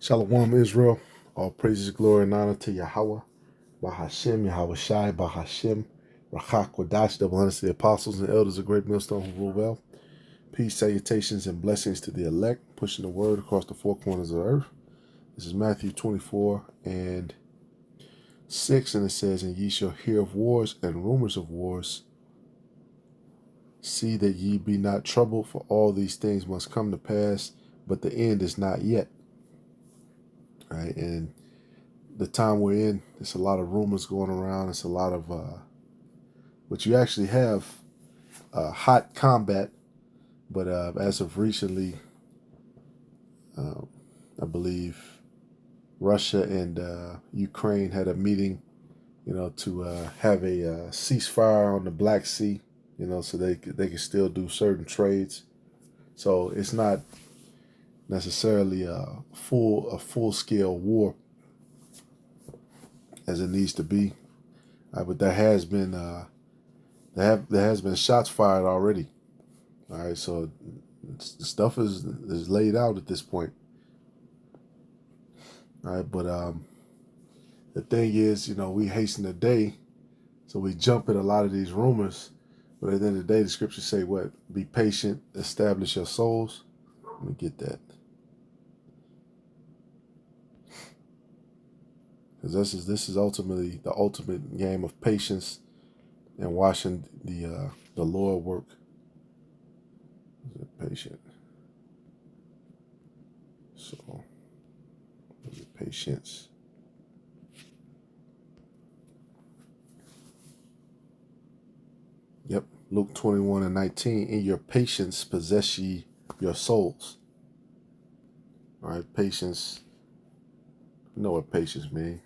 Shalom, Israel. All praises, glory, and honor to Yahweh, Bahashem, Yahweh Shai, Bahashem, Rachak, Wadash, double honors to the apostles and elders of Great Millstone who rule well. Peace, salutations, and blessings to the elect, pushing the word across the four corners of the earth. This is Matthew 24 and 6, and it says, "And ye shall hear of wars and rumors of wars. See that ye be not troubled, for all these things must come to pass, but the end is not yet." All right, and the time we're in, there's a lot of rumors going around. It's a lot of, but you actually have hot combat. But as of recently, I believe Russia and Ukraine had a meeting, to have a ceasefire on the Black Sea, so they can still do certain trades. So it's not necessarily a full scale war as it needs to be, but there has been there has been shots fired already. All right, so the stuff is laid out at this point. All right, but the thing is, we hasten the day, so we jump at a lot of these rumors. But at the end of the day, the scriptures say what? Be patient, establish your souls. Let me get that. Because this is ultimately the ultimate game of patience and watching the Lord work. Is it patient? So, is it patience? Yep, Luke 21 and 19. In your patience possess ye your souls. All right, patience. You know what patience means.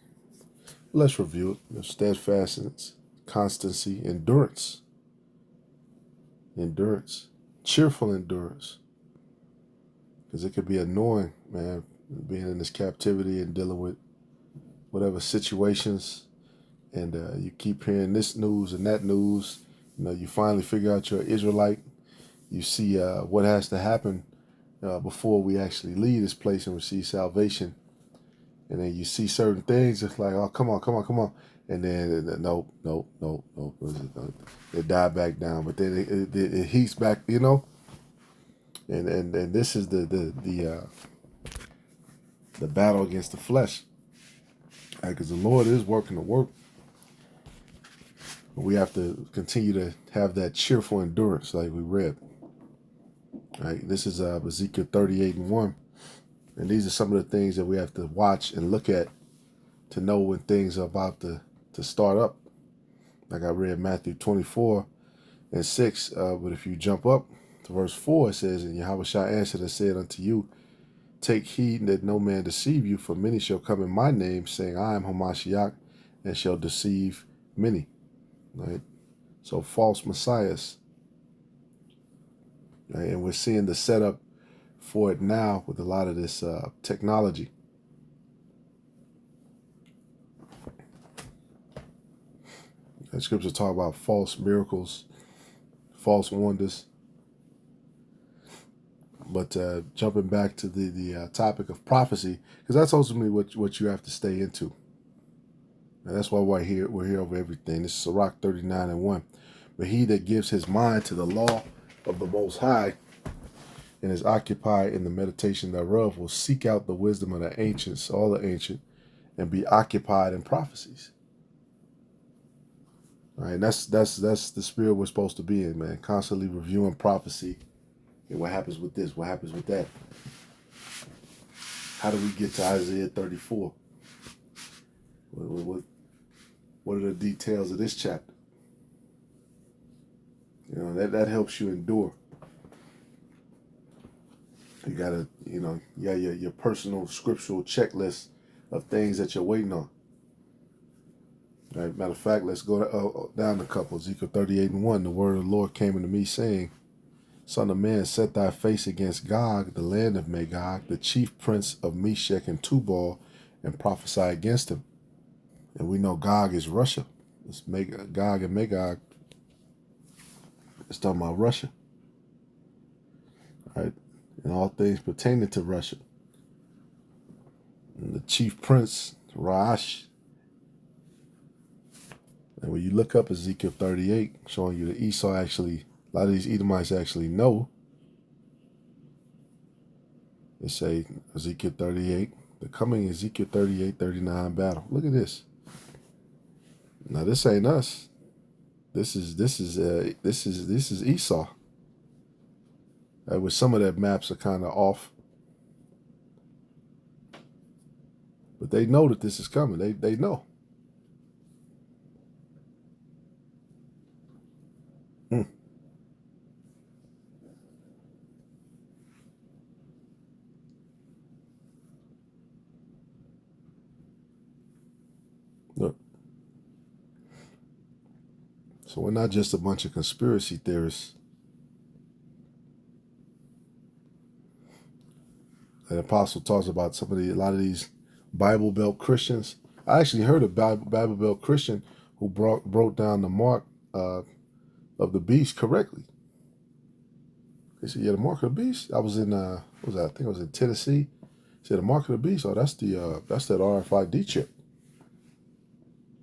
Let's review it. Steadfastness, constancy, endurance. Endurance. Cheerful endurance. Because it could be annoying, man, being in this captivity and dealing with whatever situations. And you keep hearing this news and that news. You finally figure out you're an Israelite. You see what has to happen before we actually leave this place and receive salvation. And then you see certain things, it's like, oh, come on. And then, nope. It died back down. But then it heats back, And this is the battle against the flesh. Because the Lord is working the work. We have to continue to have that cheerful endurance like we read. Right? This is Ezekiel 38 and 1. And these are some of the things that we have to watch and look at to know when things are about to start up. Like I read Matthew 24 and 6. But if you jump up to verse 4, it says, "And Yahweh shall answer and said unto you, Take heed that no man deceive you, for many shall come in my name, saying, I am Hamashiach, and shall deceive many." Right? So false messiahs. Right? And we're seeing the setup for it now with a lot of this technology. The scriptures talk about false miracles, false wonders. But jumping back to the topic of prophecy, because that's ultimately what you have to stay into. And that's why we're here over everything. This is Sirach 39 and 1. "But he that gives his mind to the law of the Most High and is occupied in the meditation thereof will seek out the wisdom of the ancients, all the ancient, and be occupied in prophecies." All right, and that's the spirit we're supposed to be in, man. Constantly reviewing prophecy. And what happens with this? What happens with that? How do we get to Isaiah 34? What are the details of this chapter? That helps you endure. You gotta, your personal scriptural checklist of things that you're waiting on. All right, matter of fact, let's go down a couple. Ezekiel 38 and 1. "The word of the Lord came unto me, saying, Son of man, set thy face against Gog, the land of Magog, the chief prince of Meshech and Tubal, and prophesy against him." And we know Gog is Russia. It's Gog and Magog. It's talking about Russia. Right? And all things pertaining to Russia. and the chief prince, Raash. And when you look up Ezekiel 38, showing you that Esau actually, a lot of these Edomites actually know. They say Ezekiel 38, the coming Ezekiel 38, 39 battle. Look at this. Now this ain't us. This is Esau. With some of that maps are kind of off, but they know that this is coming. They know. Look. So we're not just a bunch of conspiracy theorists. The apostle talks about a lot of these Bible Belt Christians. I actually heard a Bible Belt Christian who broke down the mark of the beast correctly. He said, "Yeah, the mark of the beast." I was in what was that? I think I was in Tennessee. He said, "The mark of the beast. Oh, that's that RFID chip."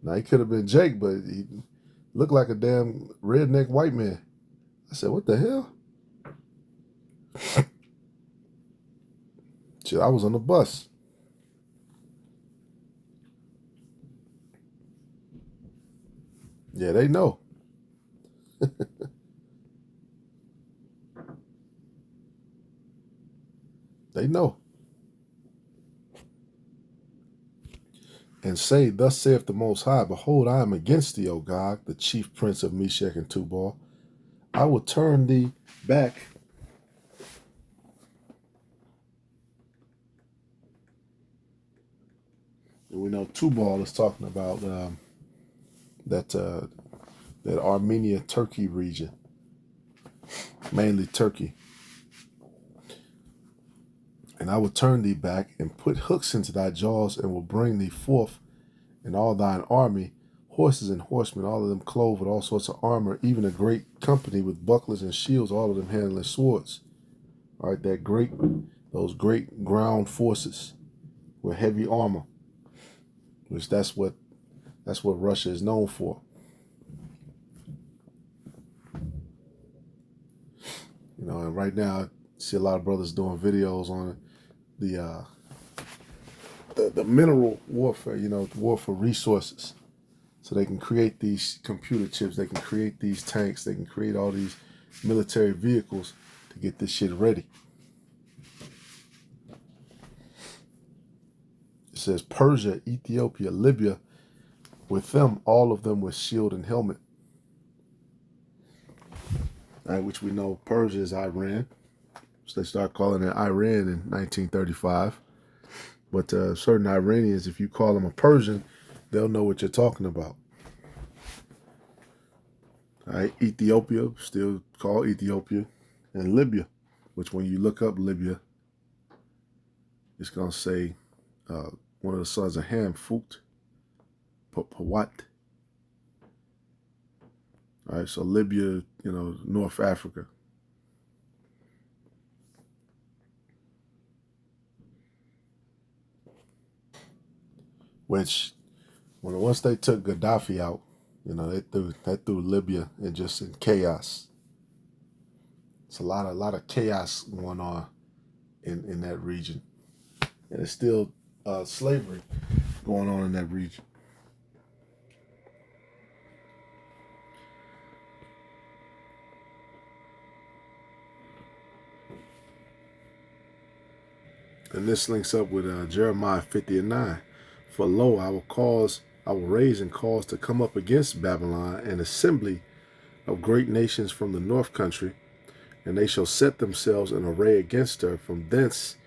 Now he could have been Jake, but he looked like a damn redneck white man. I said, "What the hell?" Shit, I was on the bus. Yeah, they know. They know. And say, "Thus saith the Most High, Behold, I am against thee, O God, the chief prince of Meshach and Tubal. I will turn thee back." And we know Tubal is talking about that Armenia-Turkey region, mainly Turkey. "And I will turn thee back and put hooks into thy jaws and will bring thee forth and all thine army, horses and horsemen, all of them clothed with all sorts of armor, even a great company with bucklers and shields, all of them handling swords." All right, those great ground forces with heavy armor, which that's what Russia is known for. And right now I see a lot of brothers doing videos on the mineral warfare, war for resources. So they can create these computer chips, they can create these tanks, they can create all these military vehicles to get this shit ready. It says Persia, Ethiopia, Libya, with them, all of them with shield and helmet. All right, which we know Persia is Iran. So they start calling it Iran in 1935. But certain Iranians, if you call them a Persian, they'll know what you're talking about. All right, Ethiopia, still called Ethiopia, and Libya, which when you look up Libya, it's going to say one of the sons of Ham, Fukt, Pawat. All right, so Libya, North Africa. Which, once they took Gaddafi out, they threw Libya in chaos. It's a lot of chaos going on in that region, and it's still slavery going on in that region. And this links up with Jeremiah 50:9. "For lo, I will raise and cause to come up against Babylon an assembly of great nations from the north country, and they shall set themselves in array against her. From thence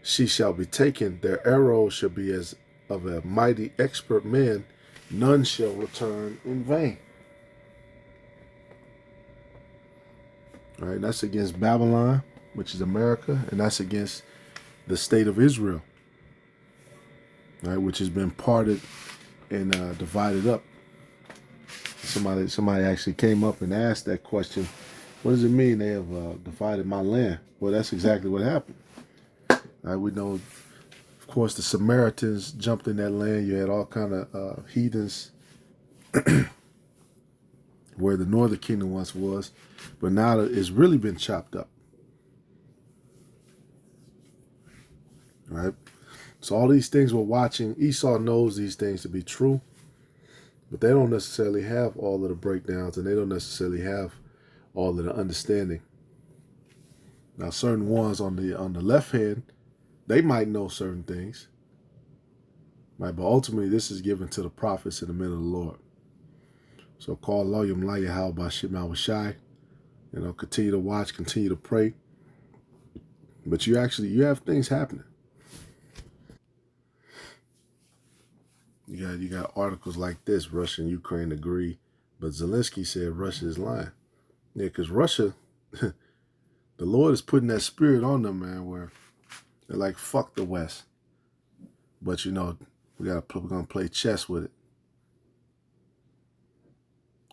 she shall be taken. Their arrows shall be as of a mighty expert man. None shall return in vain." All right, that's against Babylon, which is America, and that's against the state of Israel, right, which has been parted and divided up. Somebody actually came up and asked that question. What does it mean they have divided my land? Well, that's exactly what happened. All right, we know Of course, the Samaritans jumped in that land. You had all kind of heathens where the northern kingdom once was, but now it's really been chopped up. Right? So all these things we're watching, Esau knows these things to be true, but they don't necessarily have all of the breakdowns, and they don't necessarily have all of the understanding. Now, certain ones on the left hand, they might know certain things, right? But ultimately, this is given to the prophets and the men of the Lord. So, call Loyam Laya How by Shimon Shai. Continue to watch, continue to pray. But you have things happening. You got articles like this: Russia and Ukraine agree, but Zelensky said Russia is lying. Yeah, because Russia, the Lord is putting that spirit on them, man, where they're like, fuck the West. But we're gonna play chess with it.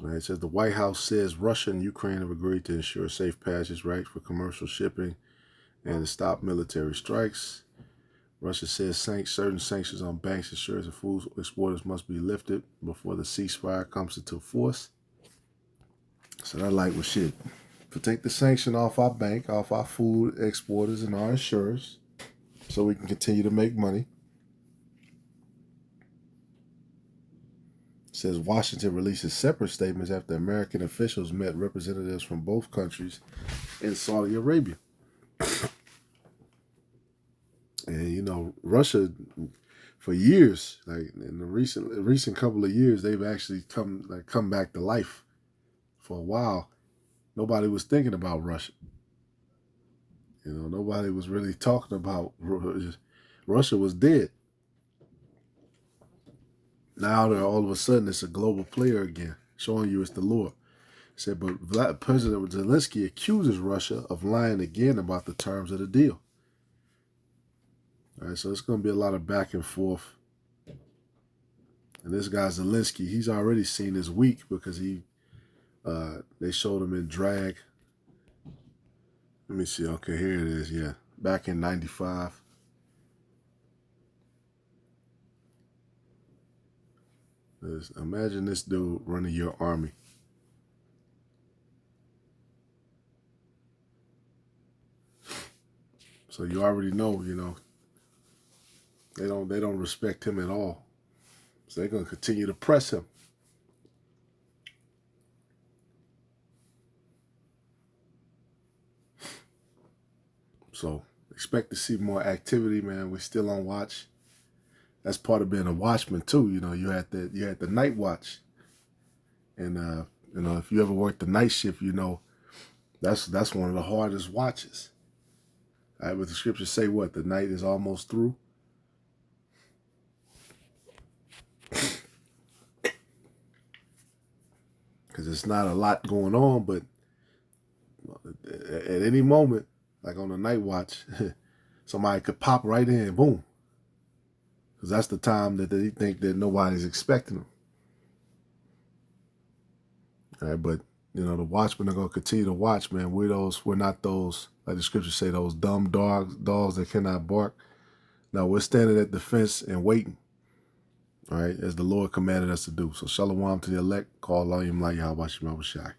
Right? It says the White House says Russia and Ukraine have agreed to ensure safe passage rights for commercial shipping and to stop military strikes. Russia says certain sanctions on banks, insurers, and food exporters must be lifted before the ceasefire comes into force. So that like, well, shit. To take the sanction off our bank, off our food exporters and our insurers, so we can continue to make money. It says Washington releases separate statements after American officials met representatives from both countries in Saudi Arabia. And Russia, for years, like in the recent couple of years, they've actually come back to life. For a while, nobody was thinking about Russia. Nobody was really talking about Russia was dead. Now all of a sudden it's a global player again, showing you it's the Lord. It said, but President Zelensky accuses Russia of lying again about the terms of the deal. All right, so it's going to be a lot of back and forth. And this guy Zelensky, he's already seen as weak because they showed him in drag. Let me see. Okay, here it is. Yeah, back in '95. Imagine this dude running your army. So you already know, they don't respect him at all. So they're going to continue to press him. So expect to see more activity, man. We're still on watch. That's part of being a watchman too. You had the night watch, and if you ever worked the night shift, that's one of the hardest watches. All right, but the scriptures say what? The night is almost through. Because it's not a lot going on, but at any moment, like on the night watch, somebody could pop right in, boom. Because that's the time that they think that nobody's expecting them. All right, but the watchmen are going to continue to watch, man. We're not those, like the scriptures say, those dumb dogs that cannot bark. No, we're standing at the fence and waiting. All right, as the Lord commanded us to do. So shalom to the elect. Call Layim Layah Bashimah Shai.